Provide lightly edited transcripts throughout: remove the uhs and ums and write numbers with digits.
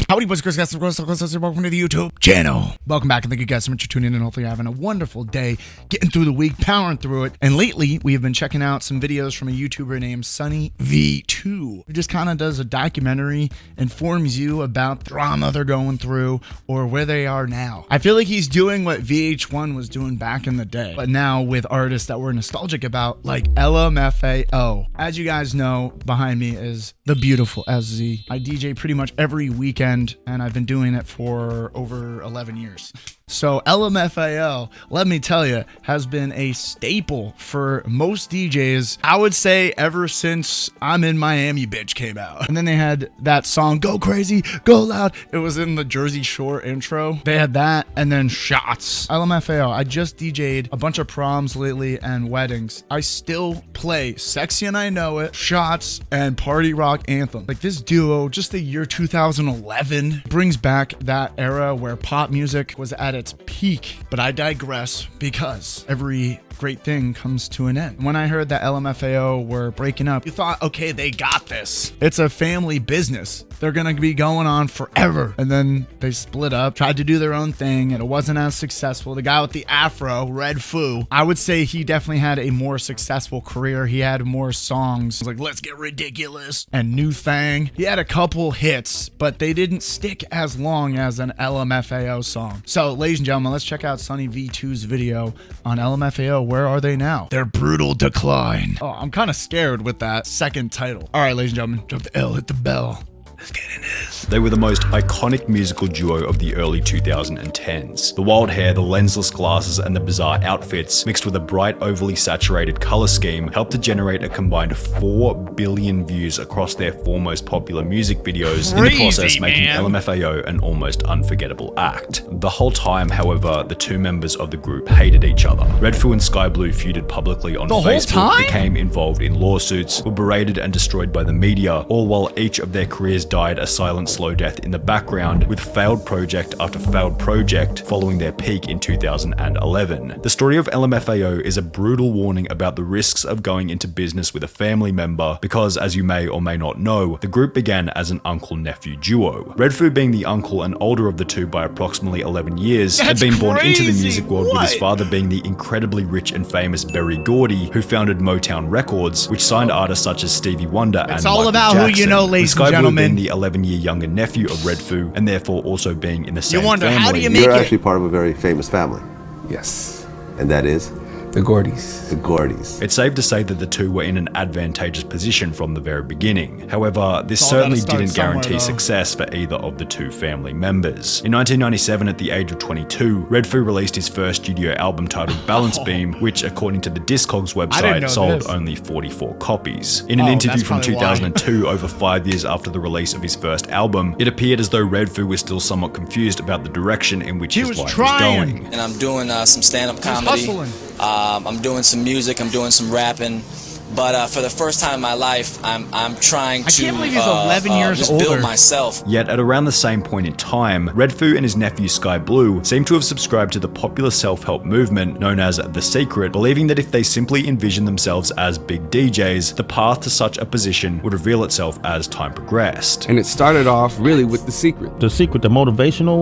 Howdy, boys, Chris, guys, welcome to the YouTube channel. Welcome back, and thank you guys so much for tuning in. Hopefully you're having a wonderful day, getting through the week, powering through it. And lately, we have been checking out some videos from a YouTuber named SunnyV2, who just kind of does a documentary, informs you about the drama they're going through or where they are now. I feel like he's doing what VH1 was doing back in the day, but now with artists that we're nostalgic about, like LMFAO. As you guys know, behind me is the beautiful SZ. I DJ pretty much every weekend, and I've been doing it for over 11 years. So LMFAO, let me tell you, has been a staple for most DJs, I would say, ever since I'm in Miami Bitch came out. And then they had that song, Go Crazy, Go Loud. It was in the Jersey Shore intro. They had that, and then Shots. LMFAO, I just DJ'd a bunch of proms lately and weddings. I still play Sexy and I Know It, Shots, and Party Rock Anthem. Like, this duo, just the year 2011, brings back that era where pop music was at its peak. But I digress, because every great thing comes to an end. When I heard that LMFAO were breaking up, you thought, okay, they got this. It's a family business. They're gonna be going on forever. And then they split up, tried to do their own thing, and it wasn't as successful. The guy with the afro, Red Foo, I would say he definitely had a more successful career. He had more songs like Let's Get Ridiculous and New Thing. He had a couple hits, but they didn't stick as long as an LMFAO song. So, ladies and gentlemen, let's check out SunnyV2's video on LMFAO. Where are they now? Their brutal decline. Oh, I'm kind of scared with that second title. All right, ladies and gentlemen, drop the L, hit the bell. Let's get in this. They were the most iconic musical duo of the early 2010s. The wild hair, the lensless glasses, and the bizarre outfits, mixed with a bright, overly saturated color scheme, helped to generate a combined 4 billion views across their 4 most popular music videos, in the process making LMFAO an almost unforgettable act. The whole time, however, the two members of the group hated each other. Red Foo and Sky Blue feuded publicly on Facebook, became involved in lawsuits, were berated and destroyed by the media, all while each of their careers died a silent, slow death in the background, with failed project after failed project following their peak in 2011. The story of LMFAO is a brutal warning about the risks of going into business with a family member, because, as you may or may not know, the group began as an uncle-nephew duo. Red Foo, being the uncle and older of the two by approximately 11 years, had been born into the music world, with his father being the incredibly rich and famous Berry Gordy, who founded Motown Records, which signed artists such as Stevie Wonder and Michael Jackson. It's all about who you know, ladies and gentlemen. The 11-year younger nephew of Red Foo, and therefore also being in the same family. How do you make You're actually part of a very famous family. Yes. And that is? The Gordys. The Gordys. It's safe to say that the two were in an advantageous position from the very beginning. However, this certainly didn't guarantee success for either of the two family members. In 1997, at the age of 22, Red Foo released his first studio album titled Balance Beam, which, according to the Discogs website, sold only 44 copies. In an interview from 2002, over 5 years after the release of his first album, it appeared as though Red Foo was still somewhat confused about the direction in which his life was going. And I'm doing some stand-up comedy. I'm doing some music, I'm doing some rapping, but for the first time in my life, I'm trying to just build myself. Yet at around the same point in time, Red Foo and his nephew Sky Blue seem to have subscribed to the popular self-help movement known as The Secret, believing that if they simply envision themselves as big DJs, the path to such a position would reveal itself as time progressed. And it started off really with The Secret. The Secret, the motivational,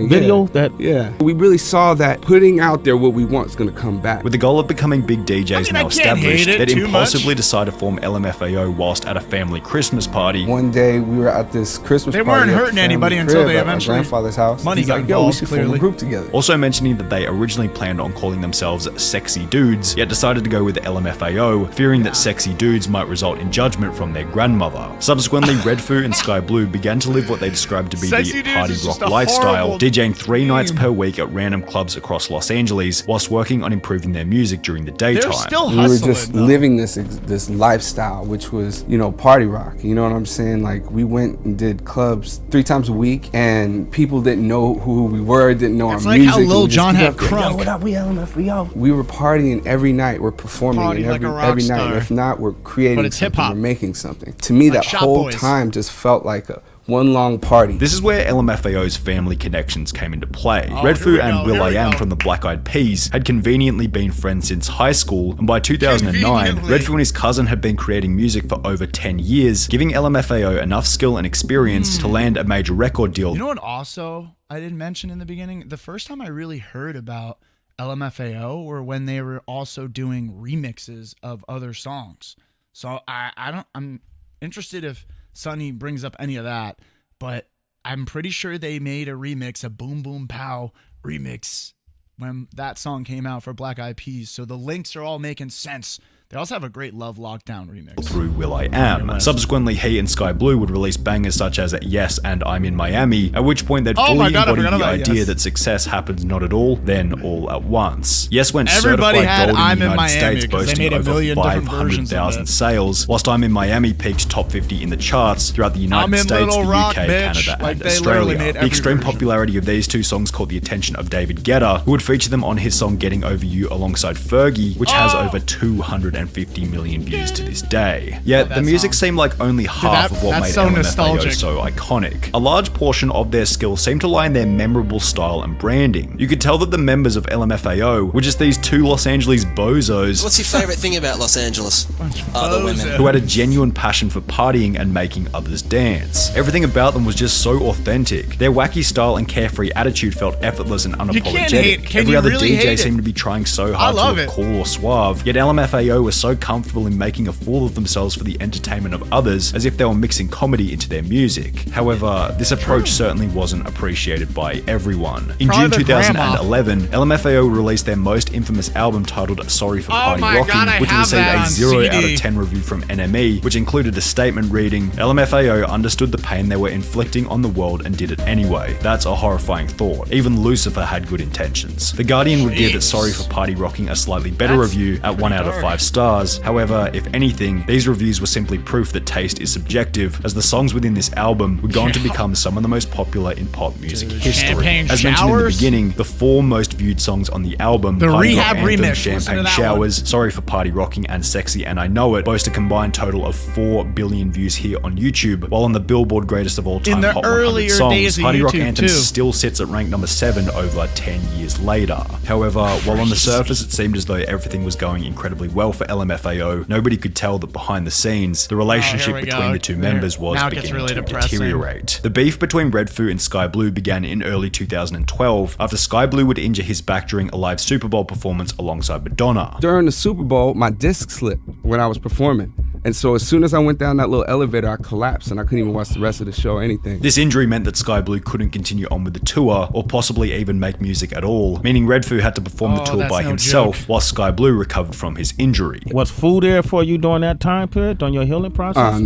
video. We really saw that putting out there what we want is going to come back. With the goal of becoming big DJs now established, they'd impulsively decide to form LMFAO whilst at a family Christmas party. One day we were at this Christmas party. They weren't hurting anybody until they eventually at my grandfather's house. Money got involved, we should form a group together. Also mentioning that they originally planned on calling themselves Sexy Dudes, yet decided to go with LMFAO, fearing that Sexy Dudes might result in judgment from their grandmother. Subsequently, Red Foo and Sky Blue began to live what they described to be the party rock lifestyle, DJing 3 nights per week at random clubs across Los Angeles, whilst working on improving their music during the daytime. They're still hustling, we were just living this lifestyle, which was, you know, party rock. You know what I'm saying? Like, we went and did clubs 3 times a week, and people didn't know who we were, didn't know our music. It's like how Lil Jon had Crunk. What up, we LMFAO. We were partying every night. We're performing every night. If not, we're creating something. We're making something. To me, that whole time just felt like a one long party. This is where LMFAO's family connections came into play. Redfoo and will.i.am from the Black Eyed Peas had conveniently been friends since high school, and by 2009, Redfoo and his cousin had been creating music for over 10 years, giving LMFAO enough skill and experience to land a major record deal. You know what also I didn't mention in the beginning? The first time I really heard about LMFAO were when they were also doing remixes of other songs. So I'm interested if Sunny brings up any of that, but I'm pretty sure they made a remix, a Boom Boom Pow remix, when that song came out for Black Eyed Peas. So the links are all making sense. They also have a great Love Lockdown remix. Through will.i.am. Subsequently, he and Sky Blue would release bangers such as Yes and I'm in Miami, at which point they'd fully embody the idea that success happens not at all, then all at once. Yes went certified gold in the United States, boasting over 500,000 sales, whilst I'm in Miami peaked top 50 in the charts throughout the United States, the UK, Canada, and Australia. The extreme popularity of these two songs caught the attention of David Guetta, who would feature them on his song Getting Over You alongside Fergie, which has over 250 million views to this day. Yet the music seemed like only half of what made LMFAO so iconic. A large portion of their skill seemed to lie in their memorable style and branding. You could tell that the members of LMFAO were just these two Los Angeles bozos. What's your favorite thing about Los Angeles? Other women. Who had a genuine passion for partying and making others dance. Everything about them was just so authentic. Their wacky style and carefree attitude felt effortless and unapologetic. Every other DJ seemed to be trying so hard to look cool or suave, yet LMFAO were so comfortable in making a fool of themselves for the entertainment of others, as if they were mixing comedy into their music. However, this approach certainly wasn't appreciated by everyone. In June 2011, LMFAO released their most infamous album titled Sorry for Party Rocking, which received a 0 out of 10 review from NME, which included a statement reading, LMFAO understood the pain they were inflicting on the world and did it anyway. That's a horrifying thought. Even Lucifer had good intentions. The Guardian would give Sorry for Party Rocking a slightly better review at 1 out of 5 stars. However, if anything, these reviews were simply proof that taste is subjective, as the songs within this album would go on to become some of the most popular in pop music history. As mentioned in the beginning, the 4 most viewed songs on the album, Party Rock Anthem, Champagne Showers, Sorry for Party Rocking, and Sexy and I Know It, boast a combined total of 4 billion views here on YouTube, while on the Billboard Greatest of All Time Hot 100 Songs, Party Rock Anthem still sits at rank number 7 over 10 years later. However, while on the surface it seemed as though everything was going incredibly well for LMFAO, nobody could tell that behind the scenes, the relationship between the two members was beginning to deteriorate. The beef between Redfoo and Sky Blue began in early 2012 after Sky Blue would injure his back during a live Super Bowl performance alongside Madonna. During the Super Bowl, my disc slipped when I was performing. And so as soon as I went down that little elevator, I collapsed and I couldn't even watch the rest of the show or anything. This injury meant that Sky Blue couldn't continue on with the tour or possibly even make music at all, meaning Redfoo had to perform the tour by himself while Sky Blue recovered from his injury. Was Foo there for you during that time period, on your healing process?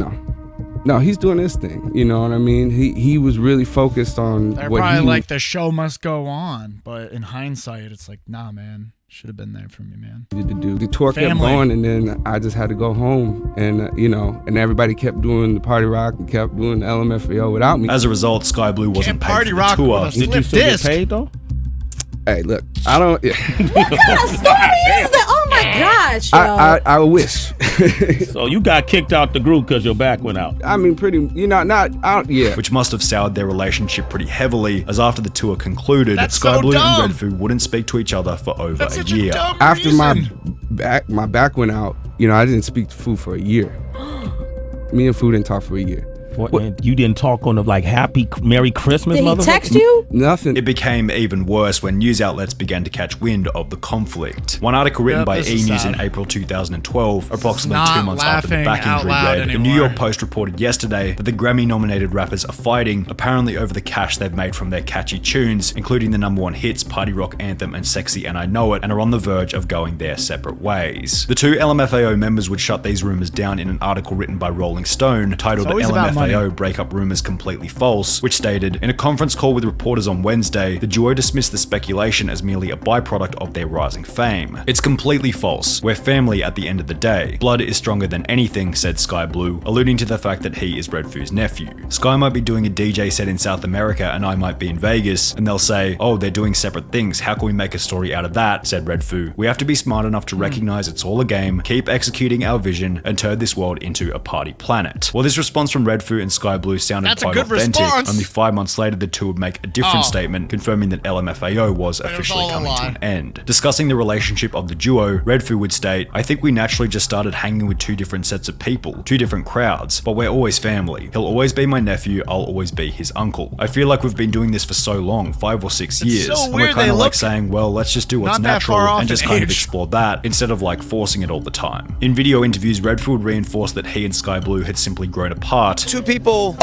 No, he's doing his thing. You know what I mean? He was really focused on They're what probably he... like, the show must go on. But in hindsight, it's like, nah, man. Should have been there for me, man. To do. The tour kept going, and then I just had to go home, and and everybody kept doing the Party Rock and kept doing the LMFAO without me. As a result, Sky Blue wasn't paid for the tour. Did you still get paid though? Hey, look, I don't. What kind of story is that? Oh my gosh, yo. I wish. So you got kicked out the group because your back went out. I mean, pretty, yeah. Which must have soured their relationship pretty heavily, as after the tour concluded, Sky Blue and Redfoo wouldn't speak to each other for over a year. After my back went out, I didn't speak to Foo for a year. Me and Foo didn't talk for a year. You didn't talk on the happy Merry Christmas, Did he text you? Nothing. It became even worse when news outlets began to catch wind of the conflict. One article written by E! News in April 2012, approximately 2 months after the back injury, read, The New York Post reported yesterday that the Grammy-nominated rappers are fighting, apparently over the cash they've made from their catchy tunes, including the #1 hits Party Rock Anthem and Sexy and I Know It, and are on the verge of going their separate ways. The 2 LMFAO members would shut these rumors down in an article written by Rolling Stone titled LMFAO breakup rumors completely false, which stated, in a conference call with reporters on Wednesday, the duo dismissed the speculation as merely a byproduct of their rising fame. It's completely false. We're family at the end of the day. Blood is stronger than anything, said Sky Blue, alluding to the fact that he is Redfoo's nephew. Sky might be doing a DJ set in South America and I might be in Vegas, and they'll say, oh, they're doing separate things, how can we make a story out of that, said Redfoo. We have to be smart enough to recognize it's all a game, keep executing our vision, and turn this world into a party planet. Well, this response from Redfoo Redfoo and Sky Blue sounded That's a quite good authentic, response. only 5 months later the two would make a different statement confirming that LMFAO was officially coming to an end. Discussing the relationship of the duo, Redfoo would state, "I think we naturally just started hanging with two different sets of people, two different crowds, but we're always family. He'll always be my nephew, I'll always be his uncle. I feel like we've been doing this for so long, 5 or 6 years, so and we're weird, kind they of like look saying, well, let's just do what's not that natural far off and just in kind of age. explore that instead of like forcing it all the time." In video interviews, Redfoo would reinforce that he and Sky Blue had simply grown apart. Two people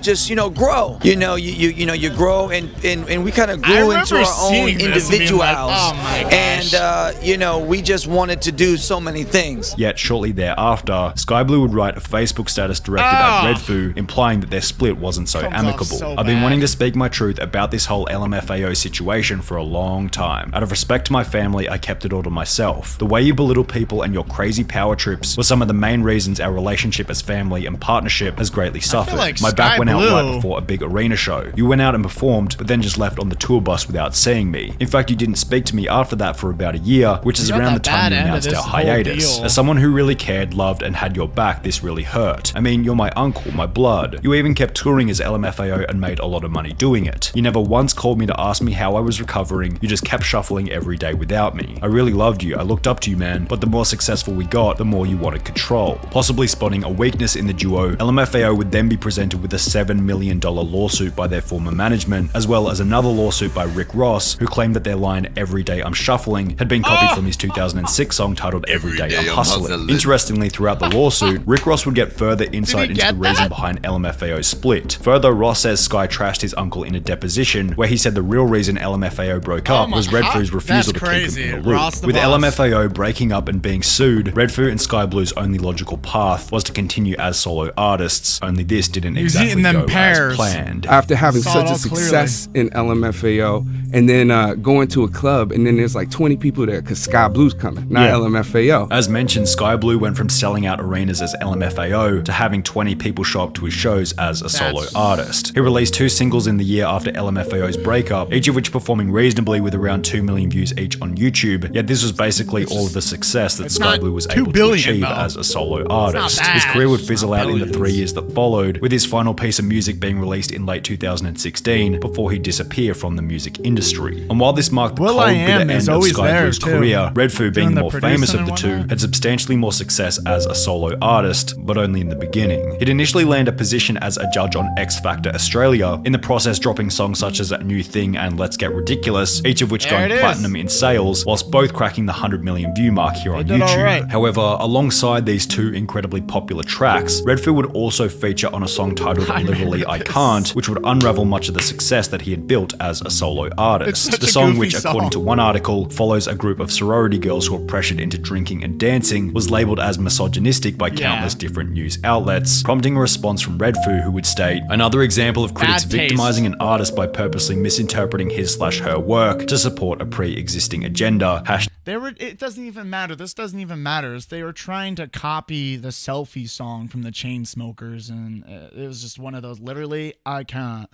just grow. You grow and we kind of grew into our own individuality. And we just wanted to do so many things. Yet shortly thereafter, Sky Blue would write a Facebook status directed at Redfoo, implying that their split wasn't so amicable. I've been wanting to speak my truth about this whole LMFAO situation for a long time. Out of respect to my family, I kept it all to myself. The way you belittle people and your crazy power trips were some of the main reasons our relationship as family and partnership has greatly suffered. Like my back Sky went out Blue. right before a big arena show. You went out and performed, but then just left on the tour bus without seeing me. In fact, you didn't speak to me after that for about a year, which is around the time we announced our hiatus. As someone who really cared, loved, and had your back, this really hurt. I mean, you're my uncle, my blood. You even kept touring as LMFAO and made a lot of money doing it. You never once called me to ask me how I was recovering, you just kept shuffling every day without me. I really loved you, I looked up to you, man, but the more successful we got, the more you wanted control. Possibly spotting a weakness in the duo, LMFAO would then be presented with a $7 million lawsuit by their former management, as well as another lawsuit by Rick Ross, who claimed that their line "Every Day I'm Shuffling" had been copied from his 2006 song titled "Every Day I'm Hustling." Interestingly, throughout the lawsuit, Rick Ross would get further insight into the reason behind LMFAO's split. Further, Ross says Sky trashed his uncle in a deposition, where he said the real reason LMFAO broke up was Redfoo's refusal to keep him in the loop. With LMFAO breaking up and being sued, Redfoo and Sky Blue's only logical path was to continue as solo artists, only this didn't exactly go as planned. After having such a success in LMFAO, and then going to a club, and then there's like 20 people there because Sky Blue's coming, not LMFAO. As mentioned, Sky Blue went from selling out arenas as LMFAO to having 20 people show up to his shows as a solo artist. He released 2 singles in the year after LMFAO's breakup, each of which performing reasonably with around 2 million views each on YouTube, yet this was basically all of the success that Sky Blue was able to achieve as a solo artist. His career would fizzle out in the 3 years that followed, with his final piece of music being released in late 2016 before he disappeared from the music industry. And while this marked the cold, bitter end of Sky Blue's career, Redfoo, being the more famous of the two, had substantially more success as a solo artist, but only in the beginning. He'd initially landed a position as a judge on X Factor Australia, in the process dropping songs such as A New Thing and Let's Get Ridiculous, each of which going platinum in sales, whilst both cracking the 100 million view mark here on YouTube. However, alongside these 2 incredibly popular tracks, Redfoo would also feature on a song titled Literally I Can't, which would unravel much of the success that he had built as a solo artist. The song, which according to one article follows a group of sorority girls who are pressured into drinking and dancing, was labelled as misogynistic by countless different news outlets, prompting a response from Redfoo, who would state, "Another example of critics victimizing an artist by purposely misinterpreting his/her work to support a pre-existing agenda." It doesn't even matter. This doesn't even matter. They were trying to copy the Selfie song from the Chainsmokers, and it was just one of those, literally, I can't.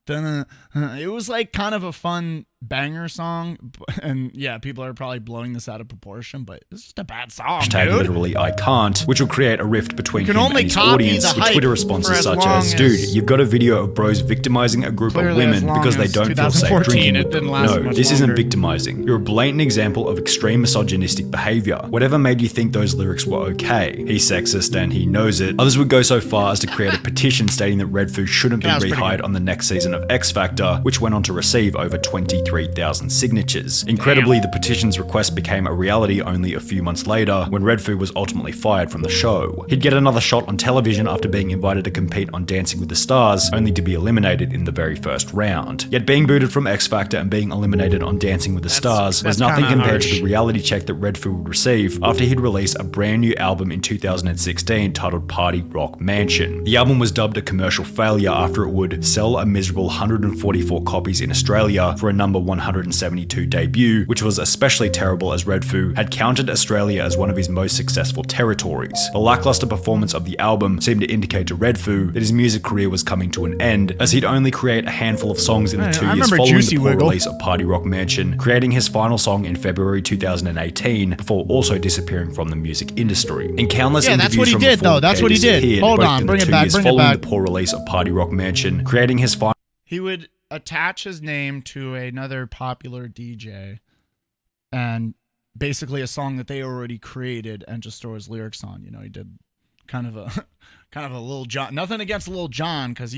It was like kind of a fun banger song, and yeah, people are probably blowing this out of proportion, but it's just a bad song, dude. Literally I Can't, which will create a rift between him and his audience, with Twitter responses such as, "Dude, you've got a video of bros victimizing a group of women because they don't feel safe drinking with them. No, this isn't victimizing. You're a blatant example of extreme misogynistic behavior. Whatever made you think those lyrics were okay? He's sexist and he knows it." Others would go so far as to create a petition stating that Redfoo shouldn't be rehired on the next season of X Factor, which went on to receive over 23,000 signatures. Incredibly, the petition's request became a reality only a few months later, when Redfoo was ultimately fired from the show. He'd get another shot on television after being invited to compete on Dancing with the Stars, only to be eliminated in the very first round. Yet being booted from X Factor and being eliminated on Dancing with the Stars was nothing compared to the reality check that Redfoo would receive after he'd released a brand new album in 2016 titled Party Rock Mansion. The album was dubbed a commercial failure after it would sell a miserable 144 copies in Australia for a number number 172 debut, which was especially terrible as Redfoo had counted Australia as one of his most successful territories. The lackluster performance of the album seemed to indicate to Redfoo that his music career was coming to an end, as he'd only create a handful of songs in the 2 years following the poor release of Party Rock Mansion, creating his final song in February 2018 before also disappearing from the music industry. In countless interviews from before that's what he did. Hold on, bring it back, following the poor release of Party Rock Mansion, creating his final... He would attach his name to another popular DJ and basically a song that they already created and just throw his lyrics on. You know, he did kind of a Lil Jon. Nothing against Lil Jon, because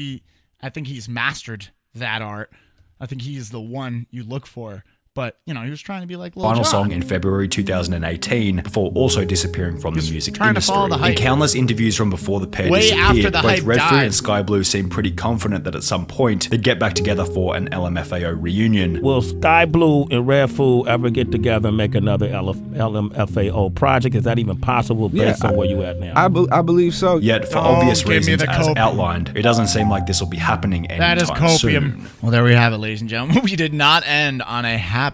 I think he's mastered that art. I think he's the one you look for. But, you know, he was trying to be like Lil Jon. Final song in February 2018 before also disappearing from the music industry. In countless interviews from before the pair disappeared, both Redfoo and Sky Blue seemed pretty confident that at some point they'd get back together for an LMFAO reunion. Will Sky Blue and Redfoo ever get together and make another LMFAO project? Is that even possible based on where you at now? I believe so. Yet, for obvious reasons, as outlined, it doesn't seem like this will be happening anytime soon. Well, there we have it, ladies and gentlemen. We did not end on a happy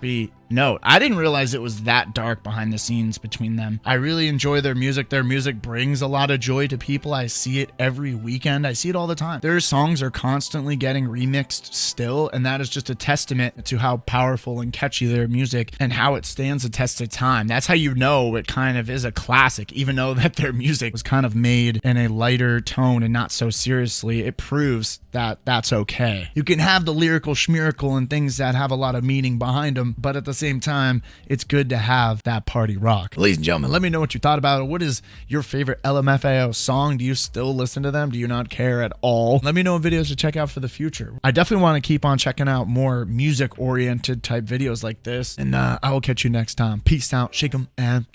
note. I didn't realize it was that dark behind the scenes between them. I really enjoy their music. Their music brings a lot of joy to people. I see it every weekend. I see it all the time. Their songs are constantly getting remixed still, and that is just a testament to how powerful and catchy their music and how it stands the test of time. That's how you know it kind of is a classic, even though that their music was kind of made in a lighter tone and not so seriously. It proves that that's okay. You can have the lyrical schmiracle and things that have a lot of meaning behind them, but at the same time, it's good to have that party rock. Ladies and gentlemen, let me know what you thought about it. What is your favorite LMFAO song? Do you still listen to them? Do you not care at all? Let me know what videos to check out for the future. I definitely want to keep on checking out more music-oriented type videos like this, and I will catch you next time. Peace out, shake 'em, and...